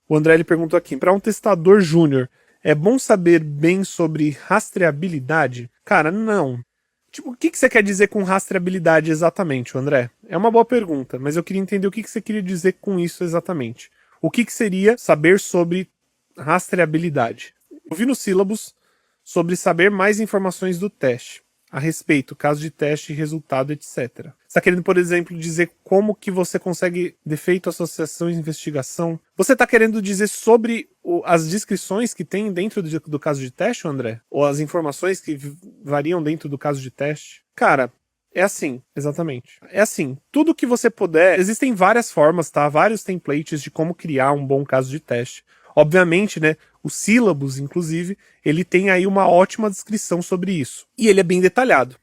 O André ele perguntou aqui, para um testador júnior, é bom saber bem sobre rastreabilidade? Cara, não. Tipo, o que você quer dizer com rastreabilidade exatamente, André? É uma boa pergunta, mas eu queria entender o que você queria dizer com isso exatamente. O que seria saber sobre rastreabilidade? Eu vi no sílabus sobre saber mais informações do teste, a respeito, caso de teste, resultado, etc. Você está querendo, por exemplo, dizer como que você consegue defeito, associação e investigação? Você está querendo dizer sobre as descrições que tem dentro do caso de teste, André? Ou as informações que variam dentro do caso de teste? Cara, é assim, exatamente. É assim, tudo que você puder... Existem várias formas, tá? Vários templates de como criar um bom caso de teste. Obviamente, né, o sílabus, inclusive, ele tem aí uma ótima descrição sobre isso. E ele é bem detalhado.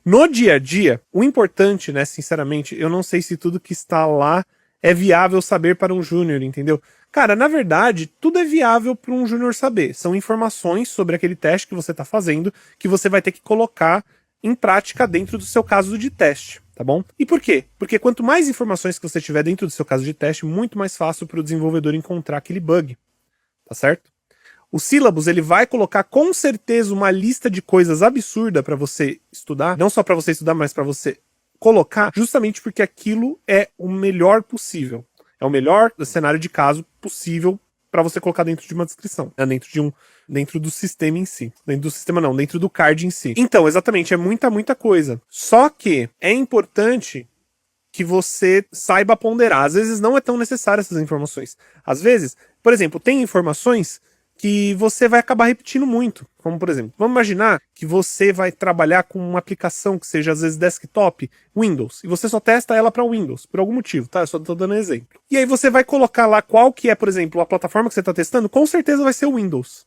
No dia a dia, o importante, né, sinceramente, eu não sei se tudo que está lá é viável saber para um júnior, entendeu? Cara, na verdade, tudo é viável para um júnior saber. São informações sobre aquele teste que você está fazendo que você vai ter que colocar em prática dentro do seu caso de teste, tá bom? E por quê? Porque quanto mais informações que você tiver dentro do seu caso de teste, muito mais fácil para o desenvolvedor encontrar aquele bug. Tá certo? O sílabus ele vai colocar com certeza uma lista de coisas absurda para você estudar, não só para você estudar, mas para você colocar, justamente porque aquilo é o melhor possível. É o melhor cenário de caso possível para você colocar dentro de uma descrição, né? Dentro do sistema em si. Dentro do sistema não, dentro do card em si. Então, exatamente, é muita coisa. Só que é importante que você saiba ponderar. Às vezes não é tão necessário essas informações. Às vezes, por exemplo, tem informações que você vai acabar repetindo muito. Como, por exemplo, vamos imaginar que você vai trabalhar com uma aplicação que seja, às vezes, desktop, Windows, e você só testa ela para Windows, por algum motivo, tá? Eu só tô dando um exemplo. E aí você vai colocar lá qual que é, por exemplo, a plataforma que você está testando, com certeza vai ser o Windows.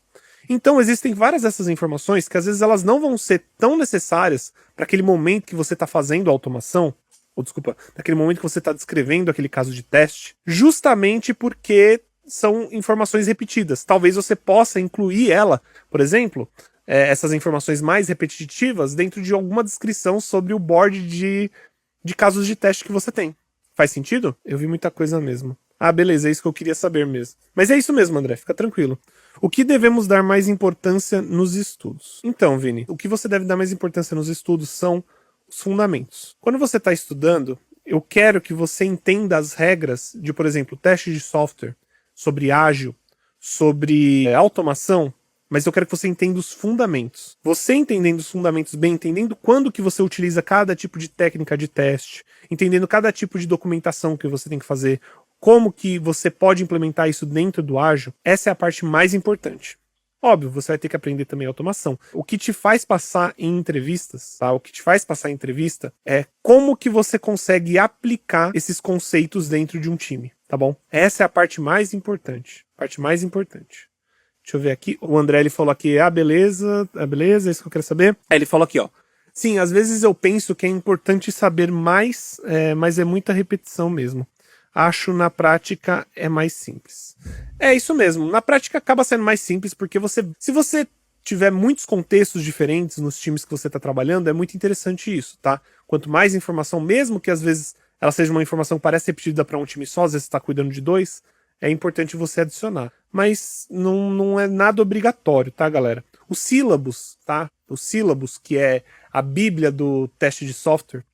Então existem várias dessas informações que às vezes elas não vão ser tão necessárias para aquele momento que você está fazendo a automação, ou desculpa, naquele momento que você está descrevendo aquele caso de teste, justamente porque são informações repetidas. Talvez você possa incluir ela, por exemplo, essas informações mais repetitivas dentro de alguma descrição sobre o board de casos de teste que você tem. Faz sentido? Eu vi muita coisa mesmo. Ah, beleza, é isso que eu queria saber mesmo. Mas é isso mesmo, André, fica tranquilo. O que devemos dar mais importância nos estudos? Então, Vini, o que você deve dar mais importância nos estudos são os fundamentos. Quando você está estudando, eu quero que você entenda as regras de, por exemplo, teste de software, sobre ágil, sobre automação, mas eu quero que você entenda os fundamentos. Você entendendo os fundamentos bem, entendendo quando que você utiliza cada tipo de técnica de teste, entendendo cada tipo de documentação que você tem que fazer, como que você pode implementar isso dentro do ágil, essa é a parte mais importante. Óbvio, você vai ter que aprender também automação. O que te faz passar em entrevistas, tá? O que te faz passar em entrevista é como que você consegue aplicar esses conceitos dentro de um time, tá bom? Essa é a parte mais importante. Parte mais importante. Deixa eu ver aqui. O André, ele falou aqui, beleza, é isso que eu quero saber. Aí ele falou aqui, ó. Sim, às vezes eu penso que é importante saber mais, mas é muita repetição mesmo. Acho na prática é mais simples. É isso mesmo, na prática acaba sendo mais simples porque se você tiver muitos contextos diferentes nos times que você está trabalhando, é muito interessante isso, tá? Quanto mais informação, mesmo que às vezes ela seja uma informação que parece repetida para um time só, às vezes você está cuidando de dois, é importante você adicionar. Mas não é nada obrigatório, tá, galera? O sílabus, tá? O sílabus, que é a bíblia do teste de software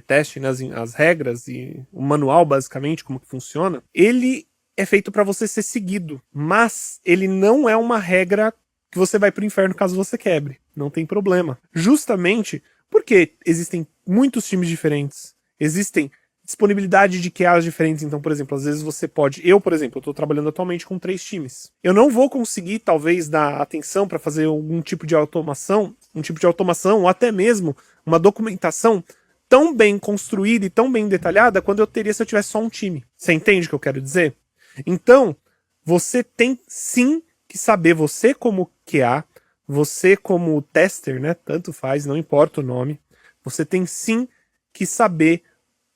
testing, né, as regras e o manual, basicamente, como que funciona, ele é feito para você ser seguido, mas ele não é uma regra que você vai pro inferno caso você quebre. Não tem problema. Justamente porque existem muitos times diferentes, existem disponibilidade de QAs diferentes. Então, por exemplo, às vezes você pode... Eu, por exemplo, eu estou trabalhando atualmente com 3 times. Eu não vou conseguir, talvez, dar atenção para fazer algum tipo de automação, ou até mesmo uma documentação tão bem construída e tão bem detalhada quando eu teria se eu tivesse só um time. Você entende o que eu quero dizer? Então, você tem sim que saber, você como QA, você como tester, né? Tanto faz, não importa o nome. Você tem sim que saber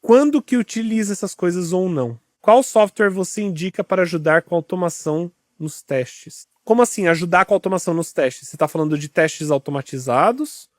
quando que utiliza essas coisas ou não. Qual software você indica para ajudar com a automação nos testes? Como assim, ajudar com a automação nos testes? Você está falando de testes automatizados?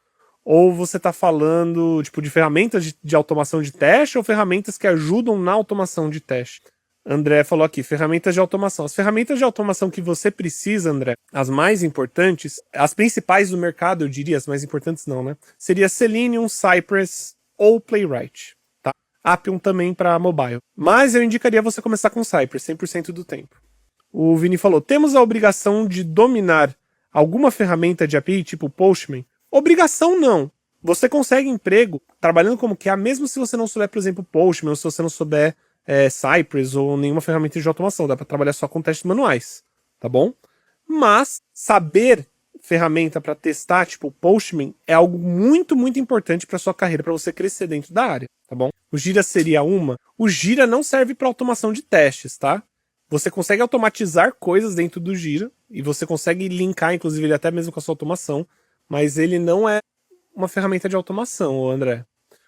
Ou você está falando tipo, de ferramentas de automação de teste ou ferramentas que ajudam na automação de teste? André falou aqui, ferramentas de automação. As ferramentas de automação que você precisa, André, as mais importantes, as principais do mercado, eu diria, as mais importantes não, né? Seria Selenium, Cypress ou Playwright, tá? Appium também para mobile. Mas eu indicaria você começar com Cypress, 100% do tempo. O Vini falou, temos a obrigação de dominar alguma ferramenta de API, tipo Postman? Obrigação não. Você consegue emprego trabalhando como QA, mesmo se você não souber, por exemplo, Postman, ou se você não souber Cypress ou nenhuma ferramenta de automação. Dá para trabalhar só com testes manuais, tá bom? Mas saber ferramenta para testar, tipo Postman, é algo muito, muito importante para sua carreira, para você crescer dentro da área, tá bom? O Gira seria uma. O Gira não serve para automação de testes, tá? Você consegue automatizar coisas dentro do Gira e você consegue linkar, inclusive, ele até mesmo com a sua automação, mas ele não é uma ferramenta de automação, André.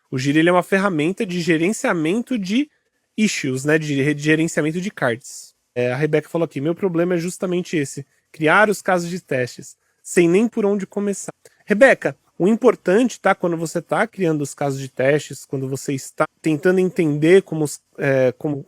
O Gira ele é uma ferramenta de gerenciamento de issues, né, de gerenciamento de cards. A Rebeca falou aqui, meu problema é justamente esse, criar os casos de testes, sem nem por onde começar. Rebeca, o importante, tá, quando você está criando os casos de testes, quando você está tentando entender como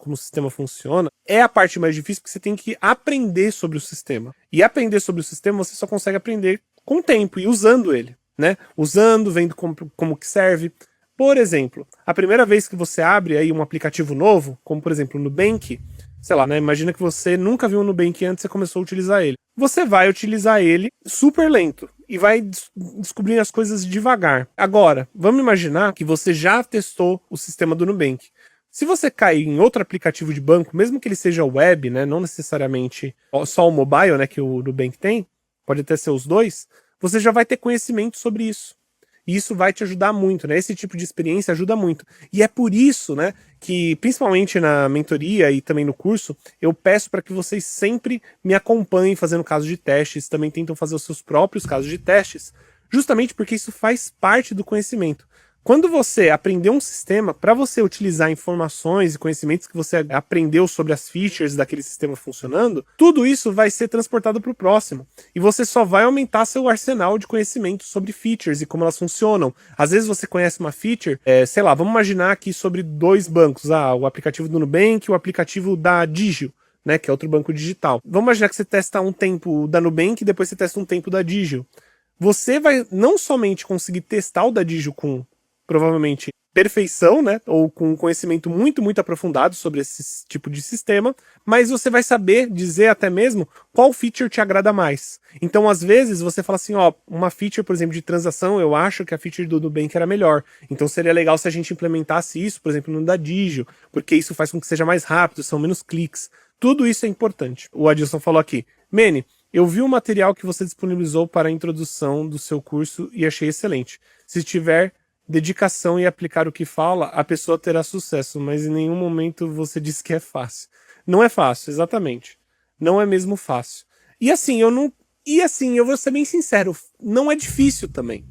o sistema funciona, é a parte mais difícil, porque você tem que aprender sobre o sistema. E aprender sobre o sistema você só consegue aprender com o tempo e usando ele, né? Usando, vendo como que serve. Por exemplo, a primeira vez que você abre aí um aplicativo novo, como por exemplo o Nubank, sei lá, né? Imagina que você nunca viu o Nubank antes e você começou a utilizar ele. Você vai utilizar ele super lento e vai descobrindo as coisas devagar. Agora, vamos imaginar que você já testou o sistema do Nubank. Se você cair em outro aplicativo de banco, mesmo que ele seja web, né, não necessariamente só o mobile, né, que o Nubank tem, pode até ser os dois, você já vai ter conhecimento sobre isso. E isso vai te ajudar muito, né? Esse tipo de experiência ajuda muito. E é por isso, né, que principalmente na mentoria e também no curso, eu peço para que vocês sempre me acompanhem fazendo casos de testes, também tentam fazer os seus próprios casos de testes, justamente porque isso faz parte do conhecimento. Quando você aprender um sistema, para você utilizar informações e conhecimentos que você aprendeu sobre as features daquele sistema funcionando, tudo isso vai ser transportado para o próximo. E você só vai aumentar seu arsenal de conhecimento sobre features e como elas funcionam. Às vezes você conhece uma feature, sei lá, vamos imaginar aqui sobre dois bancos, o aplicativo do Nubank e o aplicativo da Digio, né, que é outro banco digital. Vamos imaginar que você testa um tempo da Nubank e depois você testa um tempo da Digio. Você vai não somente conseguir testar o da Digio com provavelmente perfeição, né, ou com conhecimento muito, muito aprofundado sobre esse tipo de sistema, mas você vai saber dizer até mesmo qual feature te agrada mais. Então, às vezes, você fala assim, ó, uma feature, por exemplo, de transação, eu acho que a feature do Nubank era melhor. Então, seria legal se a gente implementasse isso, por exemplo, no da Digio, porque isso faz com que seja mais rápido, são menos cliques. Tudo isso é importante. O Adilson falou aqui, Mene, eu vi o material que você disponibilizou para a introdução do seu curso e achei excelente. Se tiver dedicação e aplicar o que fala, a pessoa terá sucesso, mas em nenhum momento você disse que é fácil. Não é fácil, exatamente. Não é mesmo fácil. E assim, eu vou ser bem sincero, não é difícil também.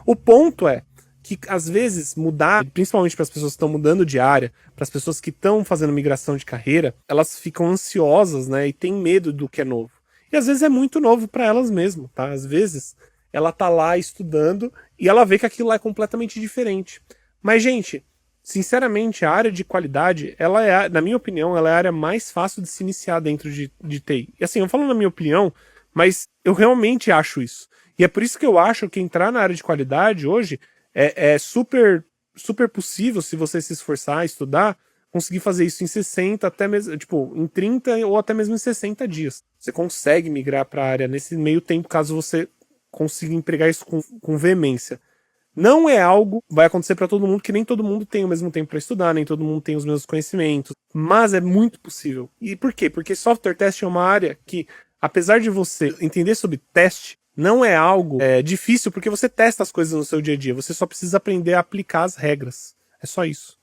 O ponto é que às vezes mudar, principalmente para as pessoas que estão mudando de área, para as pessoas que estão fazendo migração de carreira, elas ficam ansiosas, né, e têm medo do que é novo. E às vezes é muito novo para elas mesmo, tá? Às vezes ela tá lá estudando e ela vê que aquilo lá é completamente diferente. Mas, gente, sinceramente, a área de qualidade, ela é, na minha opinião, ela é a área mais fácil de se iniciar dentro de TI. E assim, eu falo na minha opinião, mas eu realmente acho isso. E é por isso que eu acho que entrar na área de qualidade hoje é super, super possível, se você se esforçar, estudar, conseguir fazer isso em 60, até mesmo, tipo, em 30 ou até mesmo em 60 dias. Você consegue migrar para a área nesse meio tempo, caso você consiga empregar isso com veemência. Não é algo que vai acontecer para todo mundo, que nem todo mundo tem o mesmo tempo para estudar, nem todo mundo tem os mesmos conhecimentos, mas é muito possível. E por quê? Porque software test é uma área que, apesar de você entender sobre teste, não é algo difícil, porque você testa as coisas no seu dia a dia, você só precisa aprender a aplicar as regras. É só isso.